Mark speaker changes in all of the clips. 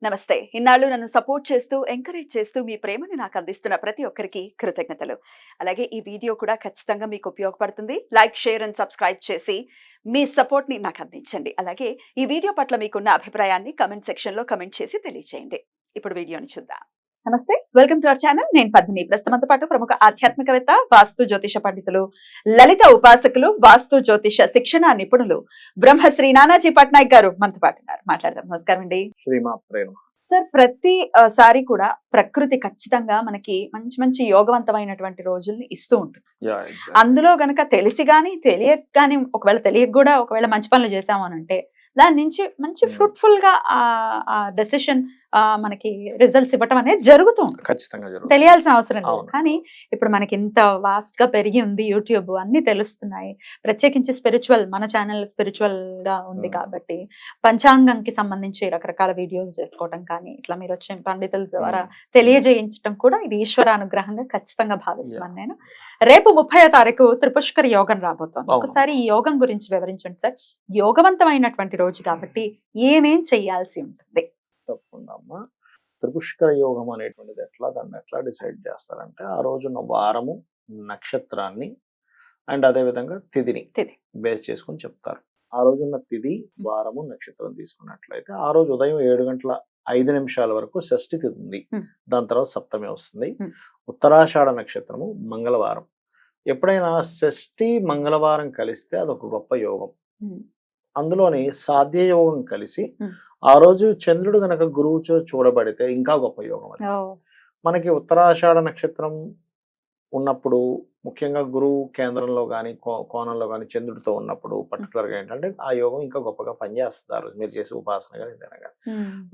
Speaker 1: నమస్తే. ఇన్నాళ్ళు నన్ను సపోర్ట్ చేస్తూ, ఎంకరేజ్ చేస్తూ మీ ప్రేమని నాకు అందిస్తున్న ప్రతి ఒక్కరికి కృతజ్ఞతలు. అలాగే ఈ వీడియో కూడా ఖచ్చితంగా మీకు ఉపయోగపడుతుంది. లైక్, షేర్ అండ్ సబ్స్క్రైబ్ చేసి మీ సపోర్ట్‌ని నాకు అందించండి. అలాగే ఈ వీడియో పట్ల మీకున్న అభిప్రాయాన్ని కామెంట్ సెక్షన్‌లో కామెంట్ చేసి తెలియజేయండి. ఇప్పుడు వీడియోని చూద్దాం. నమస్తే. Welcome to our channel. నేను పద్మిని. ప్రస్తుతంతో పాటు ప్రముఖ ఆధ్యాత్మికవేత్త, వాస్తు జ్యోతిష పండితులు, లలిత ఉపాసకులు, వాస్తు జ్యోతిష శిక్షణ నిపుణులు బ్రహ్మశ్రీ నానాజీ పట్నాయక్ గారు మనతో పాటు ఉన్నారు. మాట్లాడదాం. నమస్కారం అండి.
Speaker 2: శ్రీమాత్రే నమః.
Speaker 1: సార్, ప్రతి సారి కూడా ప్రకృతి ఖచ్చితంగా మనకి మంచి మంచి యోగవంతమైనటువంటి రోజుల్ని ఇస్తూ ఉంటుంది.
Speaker 2: ఎగ్జాక్ట్లీ.
Speaker 1: అందులో గనక తెలిసి గాని, తెలియక గాని, ఒకవేళ తెలియక కూడా ఒకవేళ మంచి పనులు చేశాము అనంటే దాని నుంచి మంచి ఫ్రూట్‌ఫుల్ గా డెసిషన్ మనకి రిజల్ట్స్ ఇవ్వటం అనేది జరుగుతూ ఉంటుంది.
Speaker 2: ఖచ్చితంగా జరుగుతుంది.
Speaker 1: తెలియాల్సిన అవసరం లేదు.
Speaker 2: అవును.
Speaker 1: కానీ ఇప్పుడు మనకి ఇంత వాస్ట్ గా పెరిగి ఉంది, యూట్యూబ్ అన్ని తెలుస్తున్నాయి. ప్రత్యేకించి స్పిరిచువల్, మన ఛానల్ స్పిరిచువల్ గా ఉంది కాబట్టి పంచాంగంకి సంబంధించి రకరకాల వీడియోస్ చేసుకోవటం కానీ, ఇట్లా మీరు వచ్చిన పండితుల ద్వారా తెలియజేయించడం కూడా ఇది ఈశ్వర అనుగ్రహంగా ఖచ్చితంగా భావిస్తున్నాను నేను. రేపు 30వ తారీఖు త్రిపుష్కర యోగం రాబోతోంది.
Speaker 2: అవును.
Speaker 1: ఒకసారి ఈ యోగం గురించి వివరించండి సార్. యోగవంతమైనటువంటి రోజు కాబట్టి ఏమేం చెయ్యాల్సి ఉంటుంది?
Speaker 2: తప్పకుండా అమ్మా. త్రిపుష్కర యోగం అనేటువంటిది దాన్ని ఎట్లా డిసైడ్ చేస్తారంటే, ఆ రోజున్న వారము, నక్షత్రాన్ని అండ్ అదే విధంగా తిథిని
Speaker 1: తిథి.
Speaker 2: బేస్ చేసుకొని చెప్తారు. ఆ రోజున్న తిథి, వారము, నక్షత్రం తీసుకున్నట్లయితే ఆ రోజు ఉదయం 7:05 వరకు షష్ఠి తిథి ఉంది. దాని తర్వాత సప్తమి వస్తుంది. ఉత్తరాషాఢ నక్షత్రము మంగళవారం. ఎప్పుడైనా షష్ఠి మంగళవారం కలిస్తే అదొక గొప్ప యోగం. అందులోని సాధ్య యోగం కలిసి ఆ రోజు చంద్రుడు గనక గురువుచో చూడబడితే ఇంకా గొప్ప యోగం అది. మనకి ఉత్తరాషాఢ నక్షత్రం ఉన్నప్పుడు ముఖ్యంగా గురువు కేంద్రంలో కానీ కోణంలో కానీ చంద్రుడితో ఉన్నప్పుడు పర్టికులర్గా ఏంటంటే ఆ యోగం ఇంకా గొప్పగా పనిచేస్తుంది ఆ రోజు మీరు చేసే ఉపాసన కానీ ఏదైనా కానీ.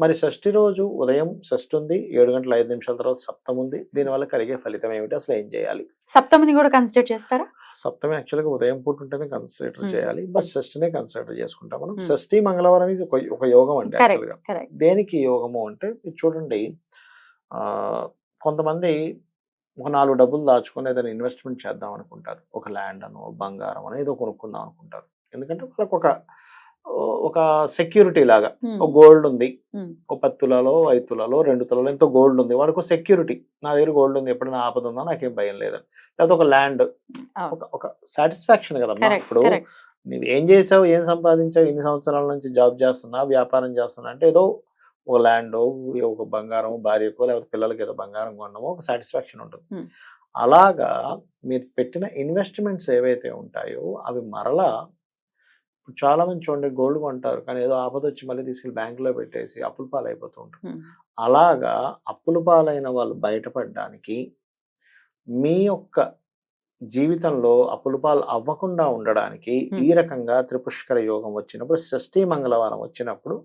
Speaker 2: మరి షష్ఠి రోజు ఉదయం షష్ఠి ఉంది, 7:05 తర్వాత సప్తమి ఉంది. దీనివల్ల కలిగే ఫలితం ఏమిటి, అసలు ఏం చేయాలి?
Speaker 1: సప్తమిని కూడా కన్సిడర్ చేస్తారా?
Speaker 2: సప్తమి యాక్చువల్గా ఉదయం పూట ఉంటేనే కన్సిడర్ చేయాలి, బట్ షష్ఠినే కన్సిడర్ చేసుకుంటాం మనం. షష్ఠి మంగళవారం ఇది ఒక యోగం అండి యాక్చువల్గా. దేనికి యోగము అంటే మీరు చూడండి, కొంతమంది ఒక 4 డబ్బులు దాచుకొని ఏదైనా ఇన్వెస్ట్మెంట్ చేద్దాం అనుకుంటారు. ఒక ల్యాండ్ అనో, బంగారం అనో ఏదో కొనుక్కుందాం అనుకుంటారు. ఎందుకంటే వాళ్ళకు ఒక సెక్యూరిటీ లాగా. ఒక గోల్డ్ ఉంది, ఒక 10 తులాలో, 5 తులాలో, 2 తులాలో ఎంతో గోల్డ్ ఉంది. వాడికి ఒక సెక్యూరిటీ, నా దగ్గర గోల్డ్ ఉంది, ఎప్పుడైనా ఆపద ఉందా నాకేం భయం లేదని. లేకపోతే ఒక ల్యాండ్, ఒక సాటిస్ఫాక్షన్ కదమ్మా. ఇప్పుడు నువ్వు ఏం చేసావు, ఏం సంపాదించావు, ఇన్ని సంవత్సరాల నుంచి జాబ్ చేస్తున్నా, వ్యాపారం చేస్తున్నా అంటే ఏదో ఒక ల్యాండ్, ఒక బంగారం, భార్యకో లేకపోతే పిల్లలకి ఏదో బంగారం కొనడమో ఒక సాటిస్ఫాక్షన్ ఉంటుంది. అలాగా మీరు పెట్టిన ఇన్వెస్ట్మెంట్స్ ఏవైతే ఉంటాయో అవి మరలా చాలా మంది చూడండి గోల్డ్ కొంటారు, కానీ ఏదో ఆపద వచ్చి మళ్ళీ తీసుకెళ్ళి బ్యాంకులో పెట్టేసి అప్పుల పాలు అయిపోతూ ఉంటారు. అలాగా అప్పుల పాలైన వాళ్ళు బయటపడడానికి మీ యొక్క జీవితంలో అప్పుల పాలు అవ్వకుండా ఉండడానికి ఈ రకంగా త్రిపుష్కర యోగం వచ్చినప్పుడు, షష్ఠి మంగళవారం వచ్చినప్పుడు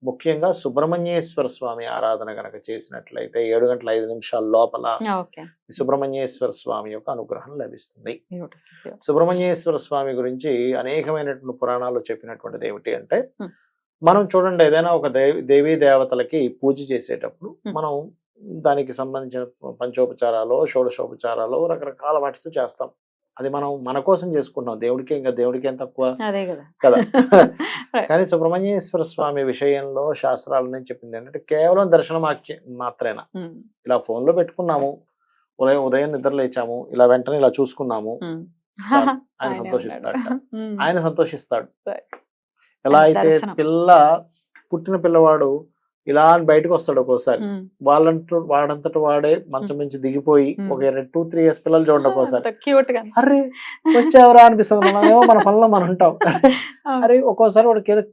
Speaker 2: ముఖ్యంగా సుబ్రహ్మణ్యేశ్వర స్వామి ఆరాధన గనక చేసినట్లయితే 7:05 లోపల సుబ్రహ్మణ్యేశ్వర స్వామి యొక్క అనుగ్రహం లభిస్తుంది. సుబ్రహ్మణ్యేశ్వర స్వామి గురించి అనేకమైనటువంటి పురాణాలు చెప్పినటువంటిది ఏమిటి అంటే, మనం చూడండి ఏదైనా ఒక దేవీ దేవతలకి పూజ చేసేటప్పుడు మనం దానికి సంబంధించిన పంచోపచారాలు, షోడశోపచారాలు రకరకాల వాటితో చేస్తాం. అది మనం మన కోసం చేసుకుంటాం, దేవుడికి ఏం తక్కువ కదా. కానీ సుబ్రహ్మణ్యేశ్వర స్వామి విషయంలో శాస్త్రాలని చెప్పింది ఏంటంటే, కేవలం దర్శనం మాత్రేనా. ఇలా ఫోన్ లో పెట్టుకున్నాము, ఉదయం నిద్ర లేచాము, ఇలా వెంటనే ఇలా చూసుకున్నాము, ఆయన సంతోషిస్తాడు. ఎలా అయితే పుట్టిన పిల్లవాడు ఇలా బయటకు వస్తాడు ఒక్కోసారి, వాడంతట వాడే మంచం నుంచి దిగిపోయి ఒక 2-3 years పిల్లలు చూడండి ఒక్కోసారి, అరే వచ్చావరా అనిపిస్తుంది. మనమేమో మన పనిలో మనం ఉంటాం. అరే ఒక్కోసారి వాడికి ఏదో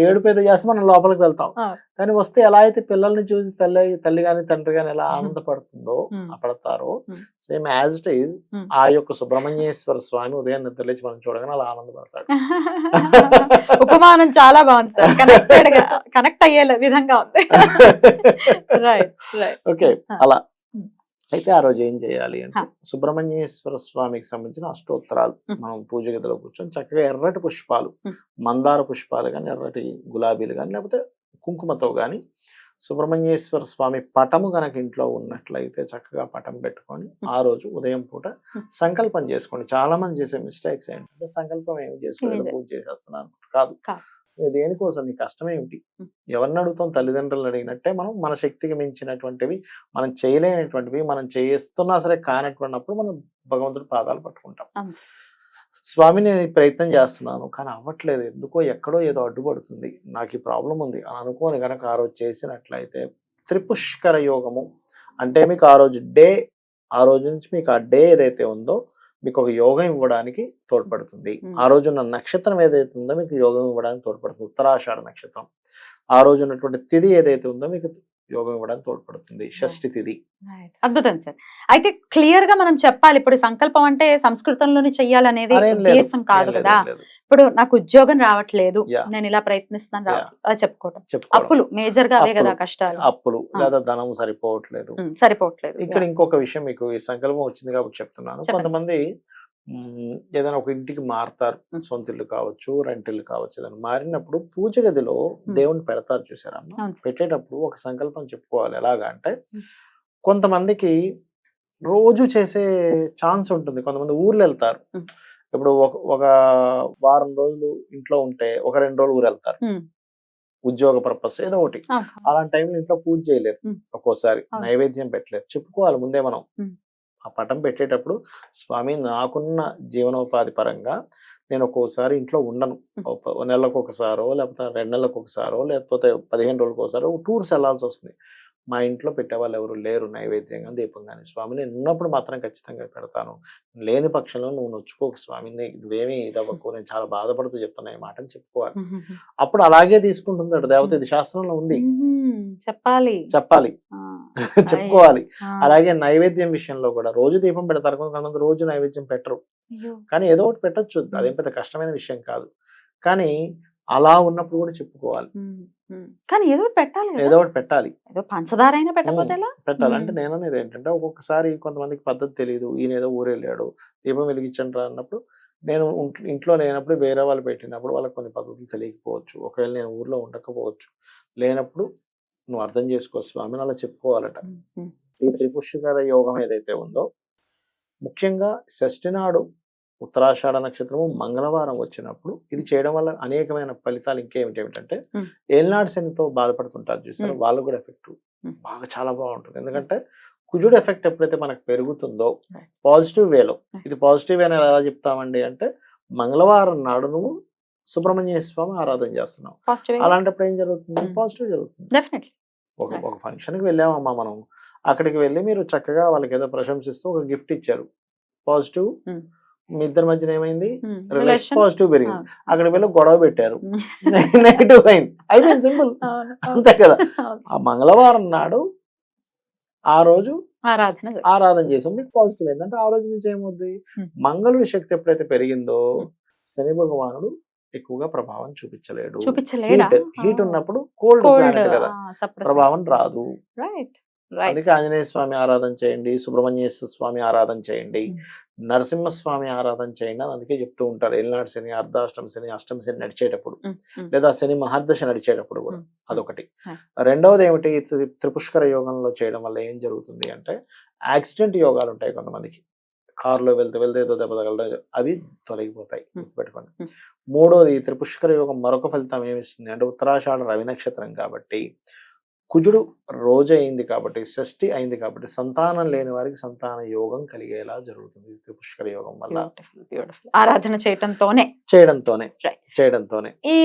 Speaker 2: ఏడుపేదో చేస్తే మనం లోపలికి వెళ్తాం. కానీ వస్తే ఎలా అయితే పిల్లల్ని చూసి తల్లి గాని తండ్రి గాని ఎలా పడతారో సేమ్ యాజ్ ఇట్ ఈజ్ ఆ యొక్క సుబ్రహ్మణ్యేశ్వర స్వామి ఉదయం నిద్రలేచి మనం చూడగానే అలా ఆనందపడతాడు.
Speaker 1: ఉపమానం చాలా బాగుంది సార్, కనెక్ట్ అయ్యే విధంగా ఉంది.
Speaker 2: ఓకే, అలా అయితే ఆ రోజు ఏం చేయాలి అంటే, సుబ్రహ్మణ్యేశ్వర స్వామికి సంబంధించిన అష్టోత్తరాలు మనం పూజ గదిలో కూర్చొని చక్కగా ఎర్రటి పుష్పాలు, మందార పుష్పాలు కానీ, ఎర్రటి గులాబీలు కానీ, లేకపోతే కుంకుమతో కానీ సుబ్రహ్మణ్యేశ్వర స్వామి పటము గనక ఇంట్లో ఉన్నట్లయితే చక్కగా పటం పెట్టుకొని ఆ రోజు ఉదయం పూట సంకల్పం చేసుకోండి. చాలా మంది చేసే మిస్టేక్స్ ఏంటంటే, సంకల్పం ఏమి చేసుకోలేదు, పూజ చేసేస్తున్నాను కాదు. దేనికోసం నీ కష్టం ఏమిటి?
Speaker 1: Hmm.
Speaker 2: ఎవరిని అడుగుతాం? తల్లిదండ్రులను అడిగినట్టే మనం మన శక్తికి మించినటువంటివి, మనం చేయలేనటువంటివి, మనం చేస్తున్నా సరే కానటువంటిప్పుడు మనం భగవంతుడి పాదాలు పట్టుకుంటాం.
Speaker 1: అవును.
Speaker 2: స్వామి నేను ఈ ప్రయత్నం చేస్తున్నాను కానీ అవ్వట్లేదు, ఎందుకో ఎక్కడో ఏదో అడ్డుపడుతుంది, నాకు ఈ ప్రాబ్లం ఉంది అని అనుకోని గనక ఆ రోజు చేసినట్లయితే త్రిపుష్కర యోగము అంటే మీకు ఆ రోజు నుంచి మీకు ఆ డే ఏదైతే ఉందో మీకు ఒక యోగం ఇవ్వడానికి తోడ్పడుతుంది. ఆ రోజు ఉన్న నక్షత్రం ఏదైతే ఉందో మీకు యోగం ఇవ్వడానికి తోడ్పడుతుంది. ఉత్తరాషాఢ నక్షత్రం ఆ రోజు ఉన్నటువంటి తిథి ఏదైతే ఉందో మీకు యోగం ఇవ్వడానికి తోడ్పడుతుంది. షష్ఠి తిథి.
Speaker 1: అద్భుతం సార్. అయితే క్లియర్ గా మనం చెప్పాలి, ఇప్పుడు సంకల్పం అంటే సంస్కృతంలోనే చెయ్యాలనేది
Speaker 2: అదేం లేదు,
Speaker 1: ఉద్దేశం కాదు
Speaker 2: ఏం లేదు,
Speaker 1: కదా.
Speaker 2: ఏం లేదు.
Speaker 1: ఇప్పుడు నాకు ఉద్యోగం రావట్లేదు,
Speaker 2: Yeah.
Speaker 1: నేను ఇలా ప్రయత్నిస్తాను రావట్లేదు, అది చెప్పుకోవటం.
Speaker 2: చెప్పుకోవడం.
Speaker 1: అప్పులు మేజర్ గా అవే కదా
Speaker 2: అప్పులు,
Speaker 1: కష్టాలు.
Speaker 2: అప్పులు లేదా ధనం సరిపోవట్లేదు.
Speaker 1: సరిపోవట్లేదు.
Speaker 2: ఇక్కడ ఇంకొక విషయం మీకు ఈ సంకల్పం వచ్చింది కాబట్టి చెప్తున్నాను.
Speaker 1: చెప్పండి.
Speaker 2: కొంతమంది ఏదైనా ఒక ఇంటికి మారుతారు,
Speaker 1: మ్మ్.
Speaker 2: సొంత ఇల్లు కావచ్చు, రెంట్ ఇల్లు కావచ్చు. ఏదైనా మారినప్పుడు పూజ గదిలో దేవుణ్ణి పెడతారు చూసారమ్మా.
Speaker 1: అవును.
Speaker 2: పెట్టేటప్పుడు ఒక సంకల్పం చెప్పుకోవాలి. ఎలాగా అంటే
Speaker 1: మ్మ్.
Speaker 2: కొంతమందికి రోజు చేసే ఛాన్స్ ఉంటుంది. కొంతమంది ఊర్లు వెళ్తారు.
Speaker 1: మ్మ్.
Speaker 2: ఇప్పుడు ఒక వారం రోజులు ఇంట్లో ఉంటే ఒక 2 రోజులు ఊరు వెళ్తారు, ఉద్యోగ పర్పస్ ఏదో ఒకటి. అలాంటి టైంలో ఇంట్లో పూజ చేయలేరు, ఒక్కోసారి
Speaker 1: అవును.
Speaker 2: నైవేద్యం పెట్టలేరు. చెప్పుకోవాలి ముందే మనం
Speaker 1: మ్మ్.
Speaker 2: ఆ పటం పెట్టేటప్పుడు, స్వామి నాకున్న జీవనోపాధి పరంగా నేను ఒక్కోసారి ఇంట్లో ఉండను, ఓ నెలకు ఒకసారో లేకపోతే 2 నెలలకు ఒకసారో లేకపోతే 15 రోజులకు ఒకసారో టూర్స్ వెళ్ళాల్సి వస్తుంది. మా ఇంట్లో పెట్టేవాళ్ళు ఎవరు లేరు నైవేద్యంగా దీపం కానీ. స్వామి నేను ఉన్నప్పుడు మాత్రం ఖచ్చితంగా పెడతాను, లేని పక్షంలో నువ్వు నొచ్చుకోకు స్వామి, నువ్వేమీ ఇదవ్వకు, నేను చాలా బాధపడుతూ చెప్తున్నా ఈ మాటని చెప్పుకోవాలి. అప్పుడు అలాగే తీసుకుంటుంది దేవత. ఇది శాస్త్రంలో ఉంది,
Speaker 1: చెప్పాలి
Speaker 2: చెప్పాలి,
Speaker 1: ఆ,
Speaker 2: చెప్పుకోవాలి.
Speaker 1: ఆ.
Speaker 2: అలాగే నైవేద్యం విషయంలో కూడా రోజు దీపం పెడతారు, కొంతమంది రోజు నైవేద్యం పెట్టరు.
Speaker 1: అయ్యో.
Speaker 2: కానీ ఏదో ఒకటి పెట్టొచ్చు, అదేం పెద్ద కష్టమైన విషయం కాదు. కానీ అలా ఉన్నప్పుడు కూడా చెప్పుకోవాలి,
Speaker 1: కానీ ఏదో ఒకటి పెట్టాలి కదా.
Speaker 2: ఏదో ఒకటి పెట్టాలి.
Speaker 1: ఏదో పంచదార అయినా పెట్టకపోతే ఎలా?
Speaker 2: పెట్టాలి. అంటే నేను అనేది ఏంటంటే ఒక్కొక్కసారి కొంతమందికి పద్ధతి తెలియదు, ఈయన ఏదో ఊరు వెళ్ళాడు దీపం వెలిగించండి రా అన్నప్పుడు, నేను ఇంట్లో లేనప్పుడు వేరే వాళ్ళు పెట్టినప్పుడు వాళ్ళకి కొన్ని పద్ధతులు తెలియకపోవచ్చు, ఒకవేళ నేను ఊర్లో ఉండకపోవచ్చు. లేనప్పుడు నువ్వు అర్థం చేసుకో స్వామి అలా చెప్పుకోవాలట. ఈ త్రిపుష్కర యోగం ఏదైతే ఉందో ముఖ్యంగా షష్ఠి నాడు ఉత్తరాషాఢ నక్షత్రము మంగళవారం వచ్చినప్పుడు ఇది చేయడం వల్ల అనేకమైన ఫలితాలు ఇంకేమిటంటే ఏలినాడు శనితో బాధపడుతుంటారు చూసారు, వాళ్ళు కూడా ఎఫెక్ట్ బాగా చాలా బాగుంటుంది. ఎందుకంటే కుజుడు ఎఫెక్ట్ ఎప్పుడైతే మనకు పెరుగుతుందో పాజిటివ్ వేలో, ఇది పాజిటివ్ వేని ఎలా చెప్తామండి అంటే మంగళవారం నాడు నువ్వు సుబ్రహ్మణ్య స్వామి ఆరాధన చేస్తున్నావు, అలాంటప్పుడు ఏం జరుగుతుంది? పాజిటివ్ జరుగుతుంది. ఒక ఫంక్షన్కి వెళ్ళామమ్మా మనం, అక్కడికి వెళ్ళి మీరు చక్కగా వాళ్ళకి ఏదో ప్రశంసిస్తూ ఒక గిఫ్ట్ ఇచ్చారు, పాజిటివ్. మీ ఇద్దరి మధ్యన ఏమైంది? రిలేషన్ పాజిటివ్ పెరిగింది. అక్కడికి వెళ్ళి గొడవ పెట్టారు, నెగిటివ్ అయింది, అయిపోయింది, సింపుల్, అంతే కదా. ఆ మంగళవారం నాడు ఆ రోజు ఆరాధన చేసాం, మీకు పాజిటివ్ అయింది అంటే ఆ రోజు నుంచి ఏమవుద్ది? మంగళుడి శక్తి ఎప్పుడైతే పెరిగిందో శని భగవానుడు ఎక్కువగా ప్రభావం చూపించలేడు. హీట్ ఉన్నప్పుడు కోల్డ్ ప్లానెట్ కదా, ప్రభావం రాదు. అందుకే ఆంజనేయ స్వామి ఆరాధన చేయండి, సుబ్రహ్మణ్యేశ్వర స్వామి ఆరాధన చేయండి, నరసింహస్వామి ఆరాధన చేయండి అని అందుకే చెప్తూ ఉంటారు. ఏలినాడు శని, అర్ధాష్టమ శని, అష్టమ శని నడిచేటప్పుడు, లేదా శని మహర్దశ నడిచేటప్పుడు కూడా. అదొకటి. రెండవది ఏమిటి? త్రిపుష్కర యోగంలో చేయడం వల్ల ఏం జరుగుతుంది అంటే యాక్సిడెంట్ యోగాలు ఉంటాయి కొంతమందికి, కారులో వెళ్తే ఏదో దెబ్బ తగలడం, అవి తొలగిపోతాయి, గుర్తుపెట్టుకోండి. మూడోది త్రిపుష్కర యోగం మరొక ఫలితం ఏమిస్తుంది అంటే ఉత్తరాషాఢ రవి నక్షత్రం కాబట్టి, కుజుడు రోజు అయింది కాబట్టి, షష్ఠి అయింది కాబట్టి సంతానం లేని వారికి సంతాన యోగం కలిగేలా జరుగుతుంది త్రిపుష్కర యోగం వల్ల.
Speaker 1: ఆరాధన చేయడంతోనే ఈ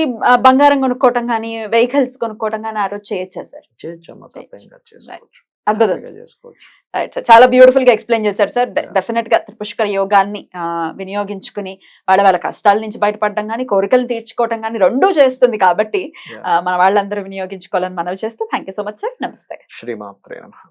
Speaker 1: బంగారం కొనుక్కోవటం కానీ వెహికల్స్ కొనుక్కోవటం కానీ ఆ రోజు చేయొచ్చా సార్?
Speaker 2: చేయొచ్చమ్మా, తప్పేంగా చేసుకోవచ్చు.
Speaker 1: చాలా బ్యూటిఫుల్ గా ఎక్స్ప్లెయిన్ చేశారు సార్. డెఫినెట్ గా త్రిపుష్కర యోగాన్ని వినియోగించుకుని వాళ్ళ కష్టాల నుంచి బయటపడడం కానీ కోరికలు తీర్చుకోవడం కానీ రెండూ చేస్తుంది కాబట్టి మన వాళ్ళందరూ వినియోగించుకోవాలని మనవి చేస్తూ thank you so much sir. నమస్తే.
Speaker 2: శ్రీమాత్రే నమః.